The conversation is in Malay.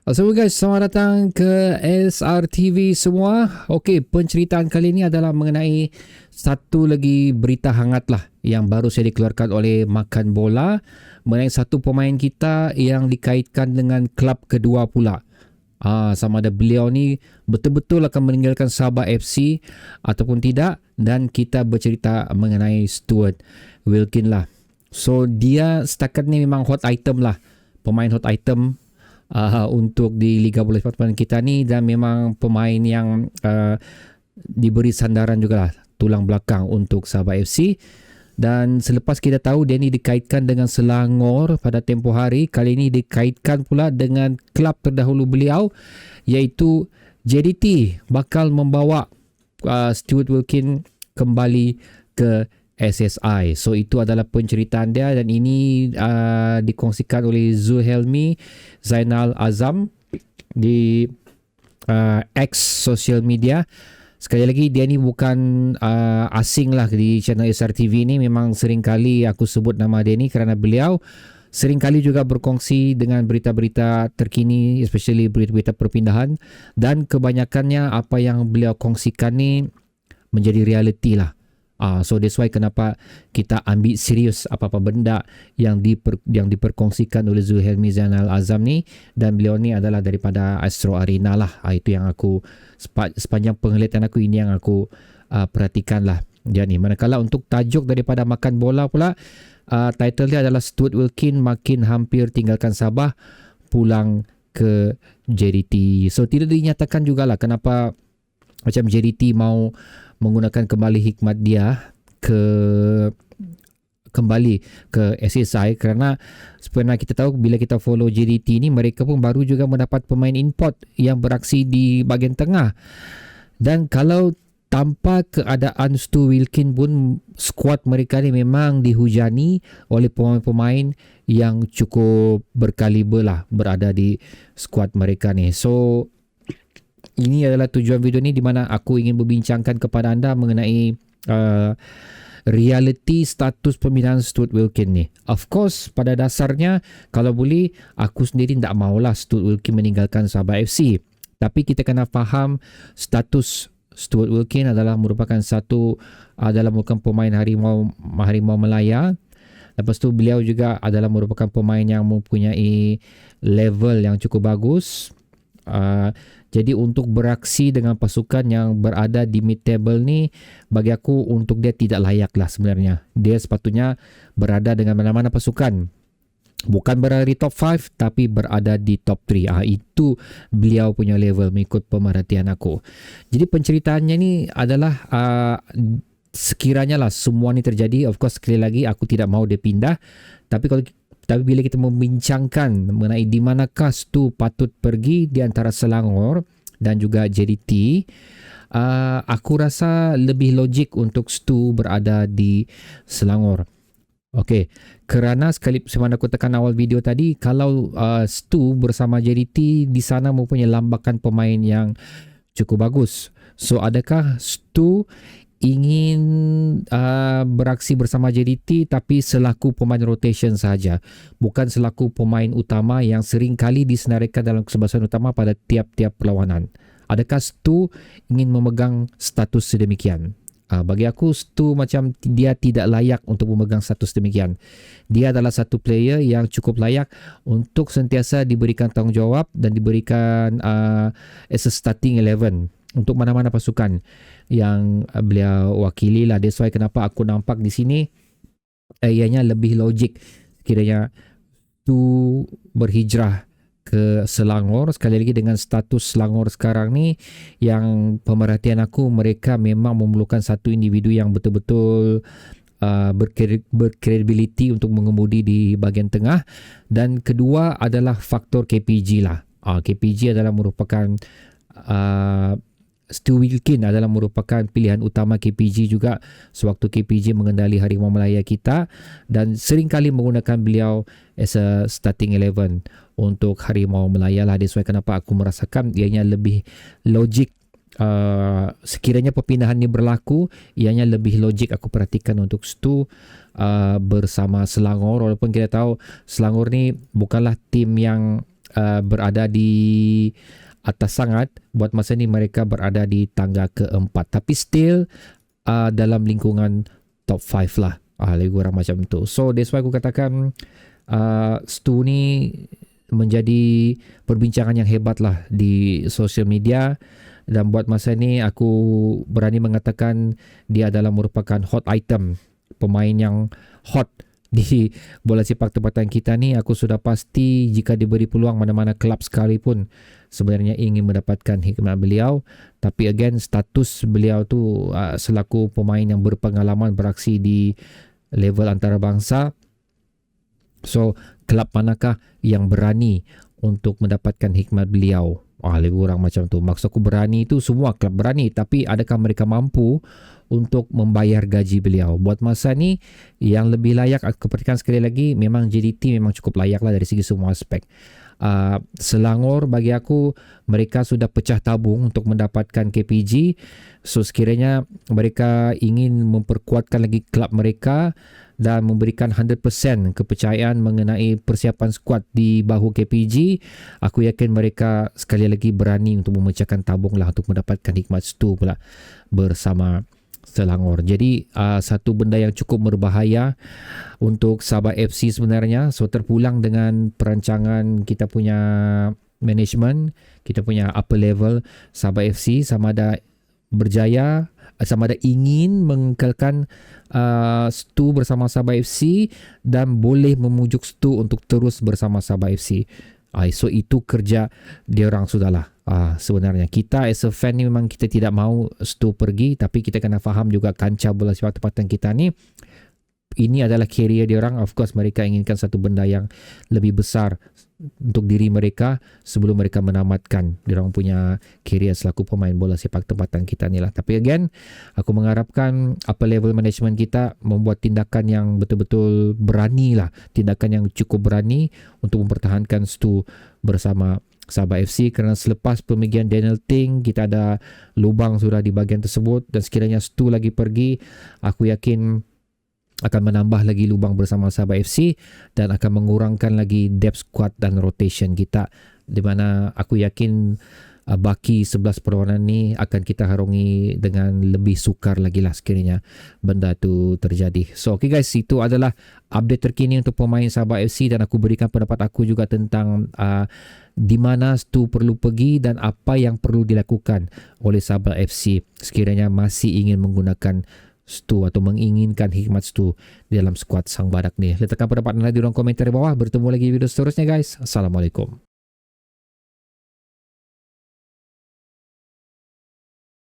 So guys, selamat datang ke SRTV semua. Okey, penceritaan kali ini adalah mengenai satu lagi berita hangat lah yang baru saya dikeluarkan oleh Makan Bola mengenai satu pemain kita yang dikaitkan dengan klub kedua pula. Sama ada beliau ni betul-betul akan meninggalkan Sabah FC ataupun tidak, dan kita bercerita mengenai Stuart Wilkin lah. So dia setakat ni memang hot item lah, pemain hot item untuk di Liga Bola Sepak kita ni, dan memang pemain yang diberi sandaran jugalah, tulang belakang untuk Sabah FC. Dan selepas kita tahu dia ni dikaitkan dengan Selangor pada tempoh hari, kali ini dikaitkan pula dengan klub terdahulu beliau iaitu JDT bakal membawa Stuart Wilkin kembali ke SSI. So itu adalah penceritaan dia, dan ini dikongsikan oleh Zulhelmi Zainal Azam di X social media. Sekali lagi, dia ni bukan asing lah di channel SRTV ni. Memang sering kali aku sebut nama dia ni kerana beliau sering kali juga berkongsi dengan berita-berita terkini, especially berita-berita perpindahan, dan kebanyakannya apa yang beliau kongsikan ni menjadi reality lah. So that's why kenapa kita ambil serius apa-apa benda yang diperkongsikan oleh Zulhelmi Zainal Azam ni, dan beliau ni adalah daripada Astro Arena lah. Itu yang aku sepanjang penglihatan aku, ini yang aku perhatikan lah dia ni. Manakala untuk tajuk daripada Makan Bola pula, title dia adalah Stuart Wilkin makin hampir tinggalkan Sabah, pulang ke JDT. So tidak dinyatakan jugalah kenapa macam JDT mau menggunakan kembali hikmat dia kembali ke SSI, kerana sebenarnya kita tahu bila kita follow JDT ni, mereka pun baru juga mendapat pemain import yang beraksi di bahagian tengah. Dan kalau tanpa keadaan Stu Wilkin pun, skuad mereka ni memang dihujani oleh pemain-pemain yang cukup berkaliber lah berada di skuad mereka ni. So ini adalah tujuan video ni, di mana aku ingin berbincangkan kepada anda mengenai reality status pemindahan Stuart Wilkin ni. Of course, pada dasarnya kalau boleh, aku sendiri tak maulah Stuart Wilkin meninggalkan Sabah FC. Tapi kita kena faham status Stuart Wilkin adalah merupakan pemain Harimau Melaya. Lepas tu beliau juga adalah merupakan pemain yang mempunyai level yang cukup bagus. Jadi untuk beraksi dengan pasukan yang berada di mid table ni, bagi aku untuk dia tidak layak lah sebenarnya. Dia sepatutnya berada dengan mana-mana pasukan, bukan berada di top 5 tapi berada di top 3. Itu beliau punya level mengikut pemerhatian aku. Jadi penceritaannya ni adalah sekiranya lah semua ni terjadi, of course sekali lagi aku tidak mau dia pindah, tapi bila kita membincangkan mengenai di manakah Stu patut pergi di antara Selangor dan juga JDT, aku rasa lebih logik untuk Stu berada di Selangor. Okey, kerana semana aku tekan awal video tadi, kalau Stu bersama JDT di sana mempunyai lambakan pemain yang cukup bagus. So adakah Stu ingin beraksi bersama JDT tapi selaku pemain rotation saja, bukan selaku pemain utama yang sering kali disenaraikan dalam kesebelasan utama pada tiap-tiap perlawanan? Adakah Stu ingin memegang status sedemikian? Bagi aku, Stu macam dia tidak layak untuk memegang status demikian. Dia adalah satu player yang cukup layak untuk sentiasa diberikan tanggungjawab dan diberikan as a starting 11 untuk mana-mana pasukan yang beliau wakili lah. That's why kenapa aku nampak di sini ianya lebih logik kiranya tu berhijrah ke Selangor. Sekali lagi dengan status Selangor sekarang ni, yang pemerhatian aku, mereka memang memerlukan satu individu yang betul-betul berkredibiliti untuk mengemudi di bahagian tengah. Dan kedua adalah faktor KPG lah. KPG adalah merupakan Stu Wilkin adalah merupakan pilihan utama KPG juga sewaktu KPG mengendali Harimau Melaya kita, dan seringkali menggunakan beliau as a starting 11 untuk Harimau Melaya lah. That's why kenapa aku merasakan ianya lebih logik. Sekiranya perpindahan ini berlaku, ianya lebih logik aku perhatikan untuk Stu bersama Selangor. Walaupun kita tahu Selangor ni bukanlah tim yang berada di atas sangat. Buat masa ni mereka berada di tangga keempat, tapi still dalam lingkungan top 5 lah, lebih kurang macam tu. So that's why aku katakan Stu ni menjadi perbincangan yang hebat lah di social media. Dan buat masa ni aku berani mengatakan dia adalah merupakan hot item, pemain yang hot di bola sepak tempatan kita ni. Aku sudah pasti jika diberi peluang mana-mana kelab sekalipun sebenarnya ingin mendapatkan hikmat beliau. Tapi again, status beliau tu selaku pemain yang berpengalaman beraksi di level antarabangsa. So kelab manakah yang berani untuk mendapatkan hikmat beliau? Lebih kurang macam tu. Maksud aku berani itu semua kelab berani, tapi adakah mereka mampu untuk membayar gaji beliau? Buat masa ni yang lebih layak aku perhatikan sekali lagi, memang JDT memang cukup layak lah dari segi semua aspek. Selangor bagi aku mereka sudah pecah tabung untuk mendapatkan KPG. So sekiranya mereka ingin memperkuatkan lagi kelab mereka dan memberikan 100% kepercayaan mengenai persiapan skuad di bahu KPG, aku yakin mereka sekali lagi berani untuk memecahkan tabung lah untuk mendapatkan hikmat Stu pula bersama Selangor. Jadi satu benda yang cukup berbahaya untuk Sabah FC sebenarnya. So terpulang dengan perancangan kita punya management, kita punya upper level Sabah FC, sama ada berjaya, sama ada ingin mengekalkan Stu bersama Sabah FC dan boleh memujuk Stu untuk terus bersama Sabah FC. So itu kerja dia orang sudahlah. Sebenarnya kita as a fan ni memang kita tidak mahu Stu pergi, tapi kita kena faham juga kancah bola sepak tempatan kita ni, ini adalah career dia orang. Of course mereka inginkan satu benda yang lebih besar untuk diri mereka sebelum mereka menamatkan dia orang punya career selaku pemain bola sepak tempatan kita ni lah. Tapi again, aku mengharapkan upper level management kita membuat tindakan yang betul-betul berani lah, tindakan yang cukup berani untuk mempertahankan Stu bersama Sabah FC, kerana selepas pemigian Daniel Ting kita ada lubang sudah di bahagian tersebut, dan sekiranya Stu lagi pergi, aku yakin akan menambah lagi lubang bersama Sabah FC dan akan mengurangkan lagi depth squad dan rotation kita, di mana aku yakin baki 11 perlawanan ni akan kita harungi dengan lebih sukar lagi lah sekiranya benda tu terjadi. So okay guys, itu adalah update terkini untuk pemain Sabah FC, dan aku berikan pendapat aku juga tentang di mana Stu perlu pergi dan apa yang perlu dilakukan oleh Sabah FC sekiranya masih ingin menggunakan Stu atau menginginkan hikmat Stu di dalam skuad Sang Badak ni. Letakkan pendapat anda di ruang komentar di bawah. Bertemu lagi di video seterusnya guys. Assalamualaikum.